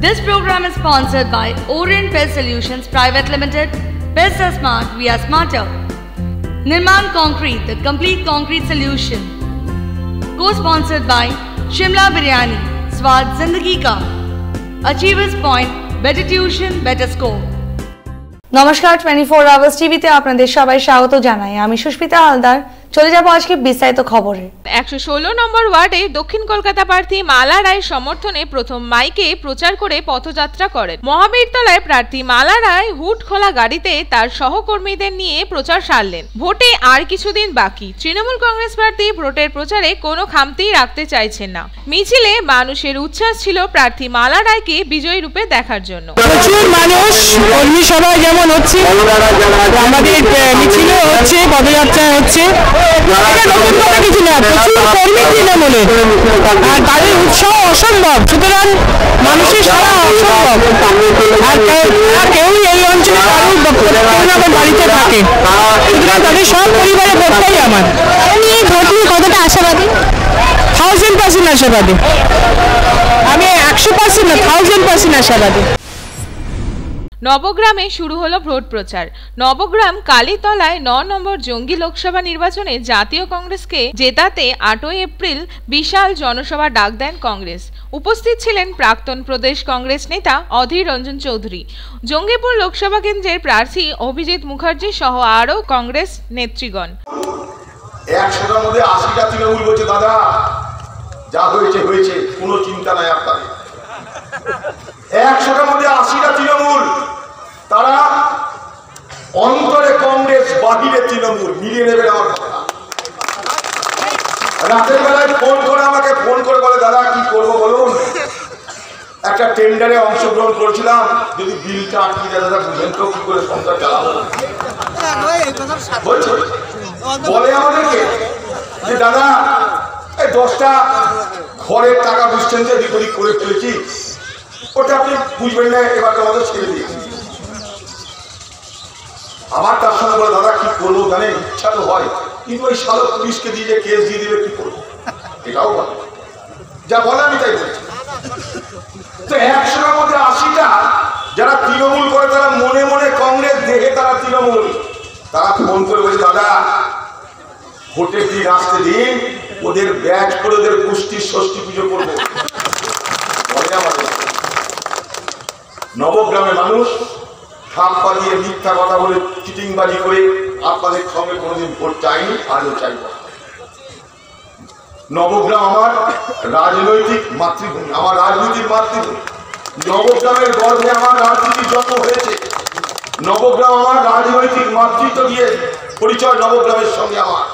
This program is sponsored by Orient Pest Solutions Private Limited. Pests are smart, we are smarter. Nirman Concrete, the complete concrete solution. Co-sponsored by Shimla Biryani, Swad Zindagi Ka. Achievers Point, better tuition, better score. নমস্কার 24 hours টিভিতে আপনাদের সবাই স্বাগত জানাই। আমি সুস্মিতা হালদার। চলে যাব আজকে বিস্তারিত খবরে। 116 নম্বর ওয়ার্ডে দক্ষিণ কলকাতা প্রার্থী মালা রায় সমর্থনে প্রথম মাইকে প্রচার করে পথযাত্রা করেন। মহাবীরতলায় প্রার্থী মালা রায় হুড খোলা গাড়িতে তার সহকর্মীদের নিয়ে প্রচার সারলেন। ভোটে আর কিছুদিন বাকি। তৃণমূল কংগ্রেস প্রার্থী ভোটের প্রচারে কোনো খামতি রাখতে চাইছেন না। মিছিলে মানুষের উচ্ছ্বাস ছিল প্রার্থী মালা রায়কে বিজয়ী রূপে দেখার জন্য। প্রচুর মানুষ কর্মী সভা যেমন হচ্ছে, আমাদের মিছিলে হচ্ছে, পদযাত্রা হচ্ছে, কিছু না, প্রচুর কর্মী তৃণমূলের, আর তাদের উৎসাহ অসম্ভব। সুতরাং মানুষের সারা অসম্ভব, আর কেউ এই অঞ্চলে কারোর বাড়িতে থাকে, সুতরাং তাদের সব পরিবারের ভোটটাই আমার। এই ভোট নিয়ে কতটা আশাবাদী? 1000% আশাবাদী। আমি 100% না, 1000% আশাবাদী। নবগ্রামে শুরু হলো ভোট প্রচার। নবগ্রাম কালীতলায় 9 নম্বর জঙ্গি লোকসভা নির্বাচনে জাতীয় কংগ্রেসকে জেতাতে 8 এপ্রিল বিশাল জনসভা ডাক দেন কংগ্রেস। উপস্থিত ছিলেন প্রাক্তন প্রদেশ কংগ্রেস নেতা অধীর রঞ্জন চৌধুরী, জঙ্গিপুর লোকসভা কেন্দ্রের প্রার্থী অভিজিৎ মুখার্জি সহ আরও কংগ্রেস নেতৃগণ। 100টার মধ্যে 80টা তৃণমূল বলছে দাদা যা হয়েছে হয়েছে, কোনো চিন্তা নাই আপনাদের। 100টার মধ্যে 80টা তৃণমূল, তারা অন্তরে কংগ্রেস, বাহিরে তৃণমূল, মিলিয়ে নেবেন আমার কথা। রাতের বেলায় আমাকে ফোন করে বলে দাদা কি করবো বলুন, একটা টেন্ডারে অংশগ্রহণ করেছিলাম, যদি বিলটা আটকে যায় দাদা বুঝেন তো কি করে সংসার চালাবো। বলে আমাদেরকে যে দাদা এই 10টা ঘরের টাকা বুঝছেন যে এদিক ওদিক করে ফেলেছি, ওটা আপনি বুঝবেন না, এবার আমাদের ছেড়ে দিয়েছি। আমার তার সঙ্গে বলে দাদা কি করবো জানেন, ইচ্ছা তো হয় কিন্তু ওই সালো পুলিশকে দিয়ে যে কেস দিয়ে দিবে কি করবো, এটাও বলে, যা বলে আমি তাই বলছি। তো 100টার মধ্যে 80টা যারা তৃণমূল করে, তারা মনে মনে কংগ্রেস, দেহে তারা তৃণমূল, তারা ফোন করে বলছে দাদা ভোটের দিন আসতে দিন, ওদের ব্যাচ করে ওদের পুষ্টির ষষ্ঠী পুজো করবো। বলে আমাদের নবগ্রামের মানুষ ঠাপ্পা দিয়ে মিথ্যা কথা বলে চিটিংবাজি করে আপনাদের সঙ্গে কোনোদিন ভোট চাইনি, আজও চাইব। নবগ্রাম আমার রাজনৈতিক মাতৃভূমি, আমার রাজনীতির মাতৃভূমি। নবগ্রামের গর্ভে আমার রাজনীতির জন্ম হয়েছে। নবগ্রাম আমার রাজনৈতিক মাতৃত্ব দিয়ে পরিচয় নবগ্রামের সঙ্গে আমার।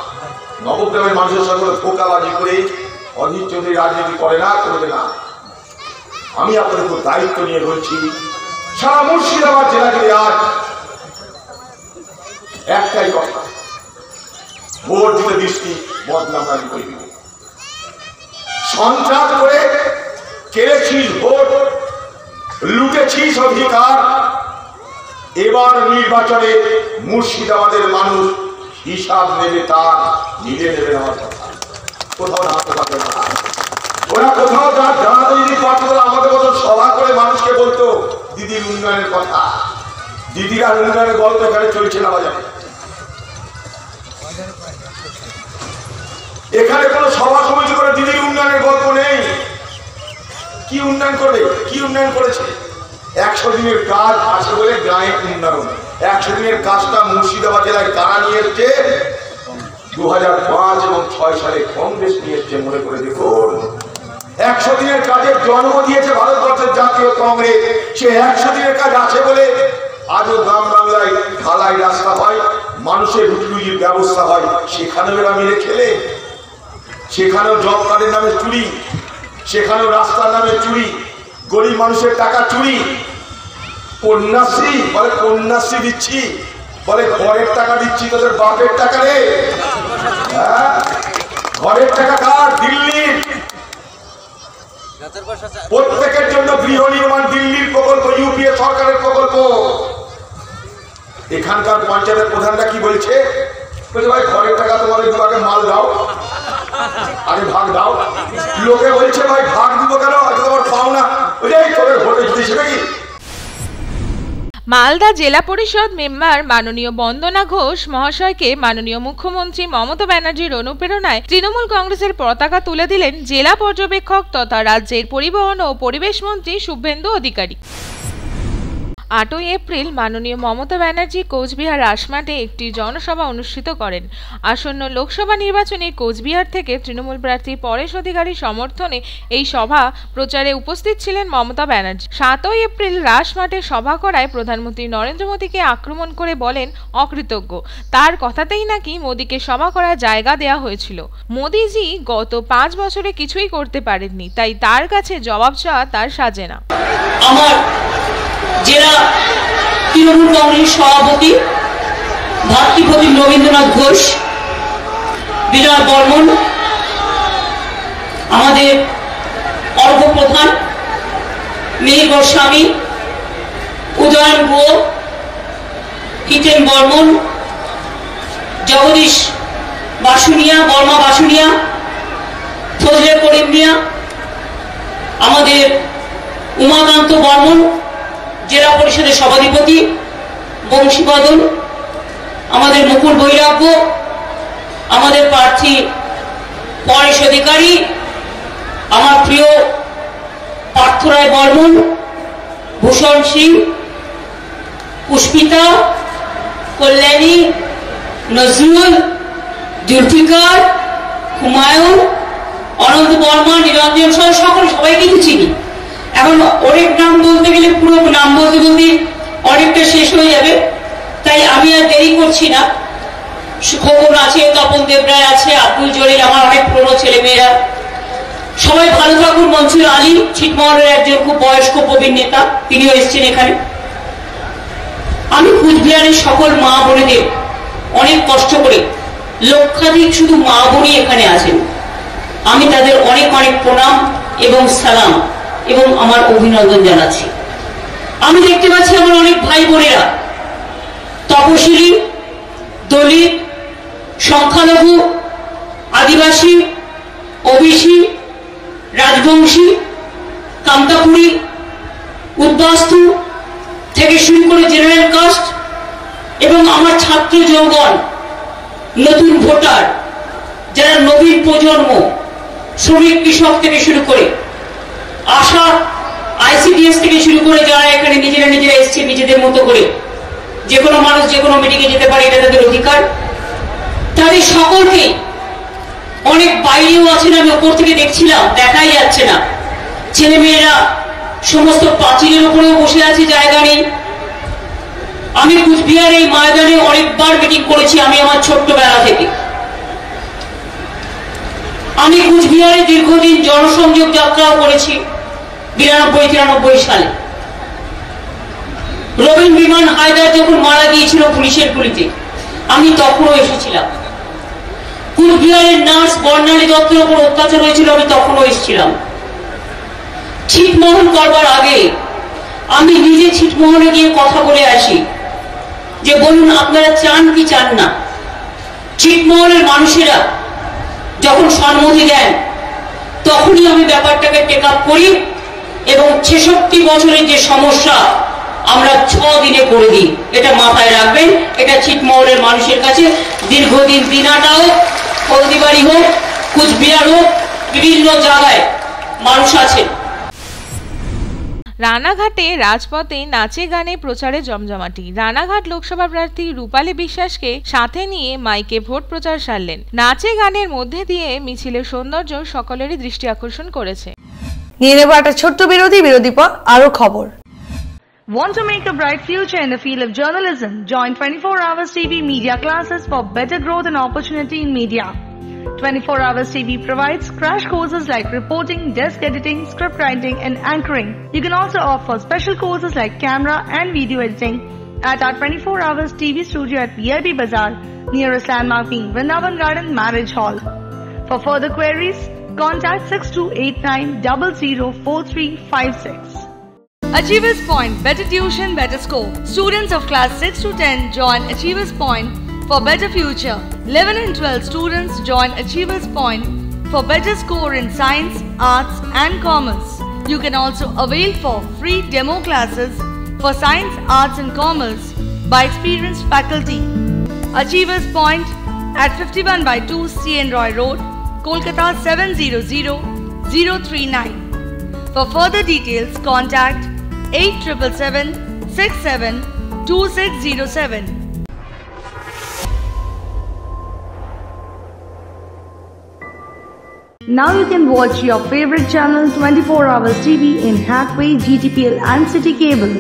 নবগ্রামের মানুষের সঙ্গে ধোঁকাবাজি করে অধীর চৌধুরী রাজনীতি করে না, করবে না। আমি আপনাদের খুব দায়িত্ব নিয়ে বলছি, সারা মুর্শিদাবাদ জেলা জুড়ে আজ একটাই কথা, ভোট দিতে দৃষ্টি বদনামী করে দিবে। সন্ত্রাস করে কেড়েছিস ভোট, লুটেছিস অধিকার, এবার নির্বাচনে মুর্শিদাবাদের মানুষ হিসাব নেবে, তার নিজে নেবে আমার কথা। কোথাও নামতে পারবে না ওরা, কোথাও জানাতে যদি পারতো আমাদের মতো সভা করে মানুষকে বলতো দিদির উন্নয়নের কথা। দিদিরা উন্নয়নের গল্প এখানে চলছে না বাজারে, এখানে কোনো সভা সমিতি করে দিদির উন্নয়নের গল্প নেই। কি উন্নয়ন করবে, কি উন্নয়ন করেছে? 100 দিনের কাজ আছে বলে গ্রামের উন্নয়ন। 100 দিনের কাজটা মুর্শিদাবাদ জেলায় কারা নিয়ে এসছে? 2005 এবং 6 সালে কংগ্রেস নিয়ে এসছে। মনে করে দেখুন, 100 দিনের কাজের জন্ম দিয়েছে ভারতবর্ষের জাতীয় কংগ্রেস। সে 100 দিনের কাজ আছে বলে আজও গ্রাম বাংলায় ঢালাই রাস্তা হয়, মানুষের রুটির ব্যবস্থা হয়। সেখানেও এরা মেরে খেলে, সেখানেও জব কার্ডের নামে চুরি, সেখানেও রাস্তার নামে চুরি, গরিব মানুষের টাকা চুরি। কন্যাশ্রী বলে কন্যাশ্রী দিচ্ছি, বলে ঘরের টাকা দিচ্ছি, তোদের বাপের টাকা রে। ঘরের টাকা কার? দিল্লির। প্রত্যেকের জন্য গৃহ নির্মাণ দিল্লির প্রকল্প, ইউপিএ সরকারের প্রকল্প। এখানকার পঞ্চায়েতের প্রধানরা কি বলছে? ভাই ঘরের টাকা তোমাদের বিভাগে মাল দাও, আরে ভাগ দাও। লোকে বলছে ভাই ভাগ দিব কেন, তোমার পাও না। ওইটাই তোদের ভোটে জিতেছে কি? মালদা জেলা পরিষদ মেম্বার মাননীয় বন্দনা ঘোষ মহাশয়কে মাননীয় মুখ্যমন্ত্রী মমতা ব্যানার্জির অনুপ্রেরণায় তৃণমূল কংগ্রেসের পতাকা তুলে দিলেন জেলা পর্যবেক্ষক তথা রাজ্যের পরিবহন ও পরিবেশ মন্ত্রী শুভেন্দু অধিকারী। 8ই এপ্রিল মাননীয় মমতা ব্যানার্জি কোচবিহার রাসমাটে একটি জনসভা অনুষ্ঠিত করেন। আসন্ন লোকসভা নির্বাচনে কোচবিহার থেকে তৃণমূল প্রার্থী পরেশ অধিকারীর সমর্থনে এই সভা প্রচারে উপস্থিত ছিলেন মমতা ব্যানার্জি। 7ই এপ্রিল রাসমাটে সভা করায় প্রধানমন্ত্রী নরেন্দ্র মোদীকে আক্রমণ করে বলেন অকৃতজ্ঞ, তার কথাতেই নাকি মোদীকে সভা করার জায়গা দেওয়া হয়েছিল। মোদীজি গত 5 বছরে কিছুই করতে পারেননি, তাই তার কাছে জবাব চাওয়া তার সাজে না। আমার জেলা তৃণমূল কংগ্রেস সভাপতি ভাতৃপ্রতিম রবীন্দ্রনাথ ঘোষ, বিজয় বর্মন, আমাদের অর্ঘ প্রধান মিহির গোস্বামী, উদয়ন গুহ, হিতেন বর্মন, জগদীশ বাসুনিয়া, বর্মা বাসুনিয়া, ফজলে করিম মিয়া, আমাদের উমাকান্ত বর্মন জেলা পরিষদের সভাধিপতি, বংশীবদন, আমাদের মুকুল বৈরাগ্য, আমাদের প্রার্থী পরেশ অধিকারী, আমার প্রিয় পার্থরায় বর্মন, ভূষণ সিং, পুষ্পিতা, কল্যাণী, নজরুল, জুলফিকার, হুমায়ুন, অনন্ত বর্মা, নিরঞ্জন সহ সবাইকে তো চিনি। এখন অনেক নাম বলতে গেলে পুরো নাম বলতে বলতে অনেকটা শেষ হয়ে যাবে, তাই আমি আর দেরি করছি না। খোকন আছে, তপন দেবরায় আছে, আব্দুল জলিল, আমার অনেক পুরনো ছেলে মেয়েরা, সবাই ভালো থাকুন। মনসুর আলী ছিটমহলের একজন খুব বয়স্ক প্রবীণ নেতা, তিনিও এসছেন এখানে। আমি কুচবিহারের সকল মা বোনেদের অনেক কষ্ট করে, লক্ষাধিক শুধু মা বোনই এখানে আছেন, আমি তাদের অনেক অনেক প্রণাম এবং সালাম এবং আমার অভিনন্দন জানাচ্ছি। আমি দেখতে পাচ্ছি আমার অনেক ভাই বোনেরা তপশিলি, দলিত, সংখ্যালঘু, আদিবাসী, ওবিসি, রাজবংশী, কামতাপুরী, উদ্বাস্তু থেকে শুরু করে জেনারেল কাস্ট এবং আমার ছাত্র যৌবন, নতুন ভোটার, যারা নবীন প্রজন্ম, শ্রমিক কৃষক থেকে শুরু করে আশা, আইসিডিএস থেকে শুরু করে যারা এখানে নিজেরা এসছে নিজেদের মতো করে, যে কোনো মানুষ যে কোনো মিটিংয়ে যেতে পারে, এটা তাদের অধিকার। তাদের সকলকে, অনেক বাইরেও আছেন, আমি ওপর থেকে দেখছিলাম, দেখাই যাচ্ছে না, ছেলে মেয়েরা সমস্ত প্রাচীরের উপরেও বসে আছে, জায়গা নেই। আমি কুচবিহার এই ময়দানে অনেকবার মিটিং করেছি, আমি আমার ছোট্টবেলা থেকে। আমি কুচবিহারে দীর্ঘদিন জনসংযোগ যাত্রাও করেছি 92-93 সালে। রবীন বিমান হায়দার যখন মারা গিয়েছিল পুলিশের গুলিতে, আমি তখনও এসেছিলাম। কুচবিহারের নার্স বর্ণালী দত্তের উপর অত্যাচার হয়েছিল, আমি তখনও এসেছিলাম। ছিটমহল করবার আগে আমি নিজে ছিটমহলে গিয়ে কথা বলে আসি যে বলুন আপনারা চান কি চান না। ছিটমহলের মানুষেরা যখন সম্মতি দেন তখনই আমি ব্যাপারটাকে টেক আপ করি এবং 66 বছরের যে সমস্যা আমরা 6 দিনে করে দিই। এটা মাথায় রাখবেন, এটা ছিটমহলের মানুষের কাছে দীর্ঘদিন দিনাটা হোক, হলদিবাড়ি হোক, কুচবিহার হোক, বিভিন্ন জায়গায় মানুষ আছে। রানাঘাটে রাজপথে নাচে গানে প্রচারে জমজমাটি। রানাঘাট লোকসভা প্রার্থী রূপালী বিশ্বাসকে সাথে নিয়ে মাইকে ভোট প্রচার সারলেন। নাচে গানের মধ্যে দিয়ে মিছিলের সৌন্দর্য সকলেরই দৃষ্টি আকর্ষণ করেছে। নিয়ে নেব একটা ছোট্ট বিরতি পর আরো খবর। Want to make a bright future in the field of journalism? Join 24 Hours TV media classes for better growth and opportunity in media. 24 Hours TV provides crash courses like reporting, desk editing, script writing, and anchoring. You can also opt for special courses like camera and video editing at our 24 Hours TV studio at VIP Bazaar, nearest landmark being Vrindavan Garden Marriage Hall. For further queries, contact 6289004356. Achievers Point, better tuition, better score. Students of class 6 to 10 join Achievers Point for better future. 11 and 12 students join Achievers Point for better score in science, arts and commerce. You can also avail for free demo classes for science, arts and commerce by experienced faculty. Achievers Point at 51/2 CN Roy Road, Kolkata 700039. For further details, contact 8777672607. Now you can watch your favorite channel 24 Hours TV in Hathway, GTPL and City Cable.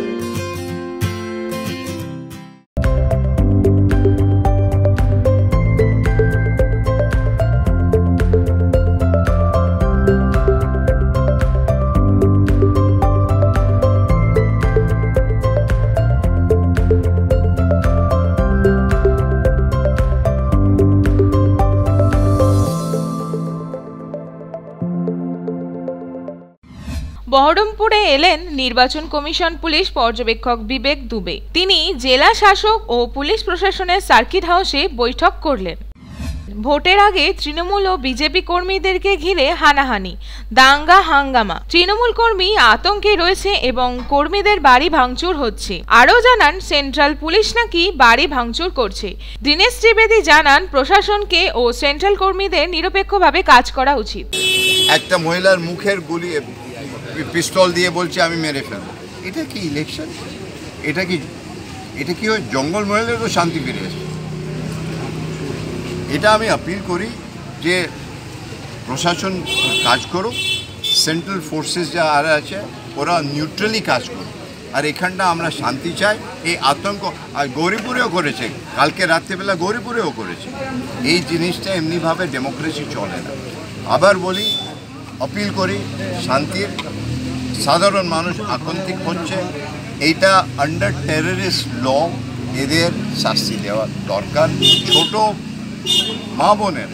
বহরমপুরে এলেন নির্বাচন commission police পর্যবেক্ষক বিবেক দুবে। তিনি জেলা শাসক ও police প্রশাসনের circuit হাউসে বৈঠক করলেন। ভোটের আগে তৃণমূল ও বিজেপি কর্মীদেরকে ঘিরে হানাহানি, দাঙ্গা হাঙ্গামা, তৃণমূল কর্মী আতঙ্কে রয়েছে এবং কর্মীদের বাড়ি ভাঙচুর হচ্ছে। আরও জানান সেন্ট্রাল পুলিশ নাকি বাড়ি ভাঙচুর করছে। দীনেশ ত্রিবেদী জানান প্রশাসনকে ও সেন্ট্রাল কর্মীদের নিরপেক্ষভাবে কাজ করা উচিত। একটা মহিলার মুখের গুলি পিস্তল দিয়ে বলছে আমি মেরে ফেলবো। এটা কি ইলেকশন? এটা কি ওই জঙ্গল মহলে তো শান্তি ফিরে এসেছে। এটা আমি আপিল করি যে প্রশাসন কাজ করুক, সেন্ট্রাল ফোর্সেস যা আর আছে ওরা নিউট্রালি কাজ করুক। আর এখানটা আমরা শান্তি চাই। এই আতঙ্ক আর গৌরীপুরেও করেছে, কালকে রাত্রিবেলা গৌরীপুরেও করেছে। এই জিনিসটা এমনিভাবে ডেমোক্রেসি চলে না। আবার বলি, আপিল করি শান্তির। সাধারণ মানুষ আতঙ্কিত হচ্ছে, এইটা আন্ডার টেররিস্ট ল এদের শাস্তি দেওয়া দরকার। ছোট মা বোনের,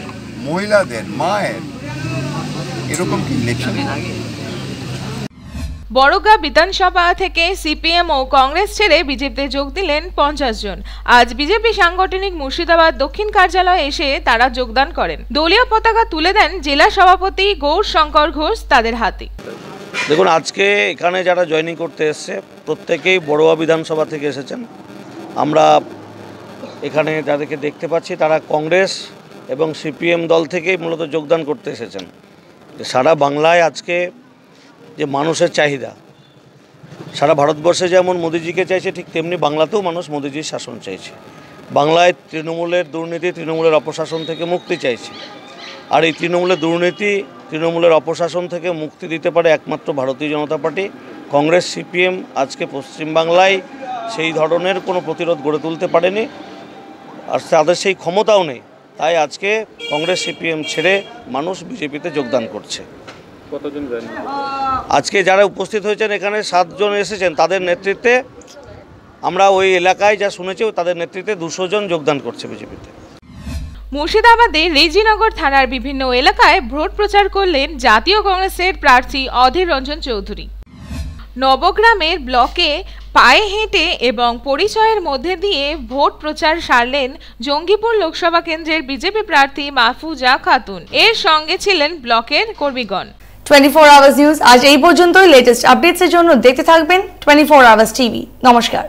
মহিলাদের, মায়ের এরকম কি ইলেকশন? বড়গা বিধানসভা থেকে সিপিএম ও কংগ্রেস ছেড়ে বিজেপিতে যোগ দিলেন 50 জন। আজ বিজেপি সাংগঠনিক মুর্শিদাবাদ দক্ষিণ কার্যালয়ে এসে তারা যোগদান করেন। দলীয় পতাকা তুলে দেন জেলা সভাপতি গৌর শঙ্কর ঘোষ তাদের হাতে। দেখুন, আজকে এখানে যারা জয়েনিং করতে এসছে প্রত্যেকেই বড়ুয়া বিধানসভা থেকে এসেছেন। আমরা এখানে যাদেরকে দেখতে পাচ্ছি তারা কংগ্রেস এবং সিপিএম দল থেকেই মূলত যোগদান করতে এসেছেন। সারা বাংলায় আজকে যে মানুষের চাহিদা, সারা ভারতবর্ষে যেমন মোদিজিকে চাইছে ঠিক তেমনি বাংলাতেও মানুষ মোদিজির শাসন চাইছে। বাংলায় তৃণমূলের দুর্নীতি, তৃণমূলের অপশাসন থেকে মুক্তি চাইছে। আর এই তৃণমূলের দুর্নীতি, তৃণমূলের অপশাসন থেকে মুক্তি দিতে পারে একমাত্র ভারতীয় জনতা পার্টি। কংগ্রেস সিপিএম আজকে পশ্চিমবাংলায় সেই ধরনের কোনো প্রতিরোধ গড়ে তুলতে পারেনি, আর তাদের সেই ক্ষমতাও নেই। তাই আজকে কংগ্রেস সিপিএম ছেড়ে মানুষ বিজেপিতে যোগদান করছে। কতজন জয়েন? আজকে যারা উপস্থিত হয়েছেন এখানে 7 জন এসেছেন, তাদের নেতৃত্বে আমরা ওই এলাকায় যা শুনেছি তাদের নেতৃত্বে 200 জন যোগদান করছে বিজেপিতে। মুর্শিদাবাদে রেজিনগর থানার বিভিন্ন এলাকায় ভোট প্রচার করলেন জাতীয় কংগ্রেসের প্রার্থী অধীর রঞ্জন চৌধুরী। নবগ্রামের ব্লকে পায়ে হেঁটে এবং পরিচয়ের মধ্যে দিয়ে ভোট প্রচার সারলেন জঙ্গিপুর লোকসভা কেন্দ্রের বিজেপি প্রার্থী মাহফুজা খাতুন। এর সঙ্গে ছিলেন ব্লকের কর্মীগণ। 24 আওয়ার্স নিউজ আজ এই পর্যন্তই। লেটেস্ট আপডেটসের জন্য দেখতে থাকবেন 24 আওয়ার্স টিভি। নমস্কার।